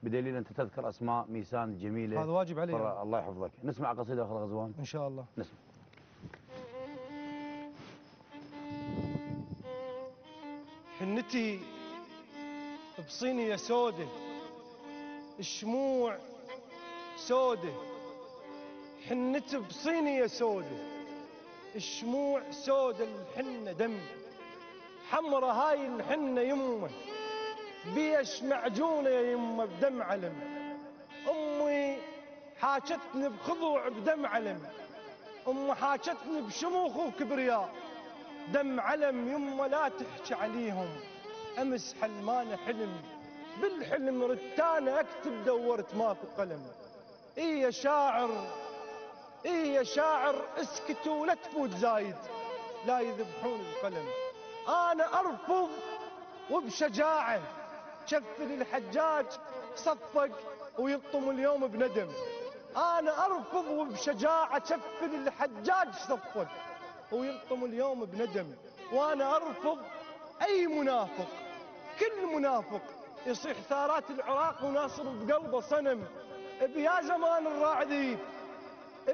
بدليل أنت تذكر أسماء ميسان الجميلة. هذا واجب علي. الله يحفظك. نسمع قصيدة أخرى غزوان إن شاء الله. نسمع. حنتي بصينية سودة، الشموع سودة. حنتي بصينية سودة، الشموع سودة، الحنة دم. حمرة هاي الحنة يمه، بيش معجونة يا يمه بدم علم. أمي حاجتني بخضوع بدم علم، أمي حاجتني بشموخ وكبرياء دم علم. يمه لا تحكي عليهم، أمس حلمان حلم، بالحلم رتانة أكتب دورت ماكو قلم. إيه يا شاعر، إيه يا شاعر اسكتوا ولا تفوت زايد، لا يذبحون القلم. أنا أرفض وبشجاعة، شفل الحجاج صفق ويلطم اليوم بندم. أنا أرفض وبشجاعة، شفل الحجاج صفق ويلطم اليوم بندم. وأنا أرفض أي منافق، كل منافق يصيح ثارات العراق وناصر بقلبه صنم. بيا زمان الراعي ذيب،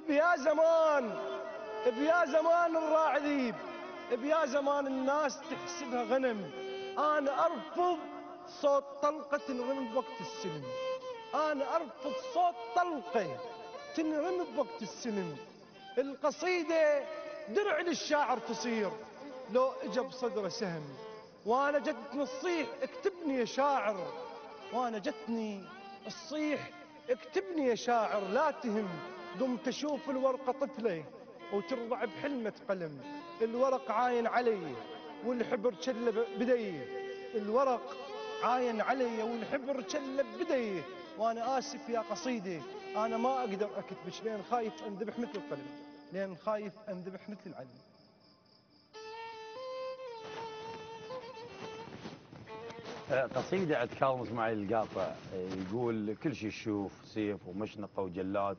بيا زمان، بيا زمان الراعي ذيب، بيا زمان الناس تحسبها غنم. أنا أرفض صوت طلقة تنرمي بوقت السلم، أنا أرفض صوت طلقة تنرمي بوقت السلم. القصيدة درع للشاعر تصير لو إجا بصدره سهم. وأنا جتني الصيح اكتبني يا شاعر، وأنا جتني الصيح اكتبني يا شاعر. لا تهم دمت أشوف الورقة طفلة وترضع بحلمة قلم. الورق عاين علي والحبر تشلب بديه، الورق عاين علي والحبر تشلب بديه. وأنا آسف يا قصيدة، أنا ما أقدر أكتبش لأن خايف أنذبح مثل القلم، لأن خايف أنذبح مثل العلم. قصيدة عند كاظم اسماعيل القاطع يقول كل شيء تشوف سيف ومشنقة وجلاد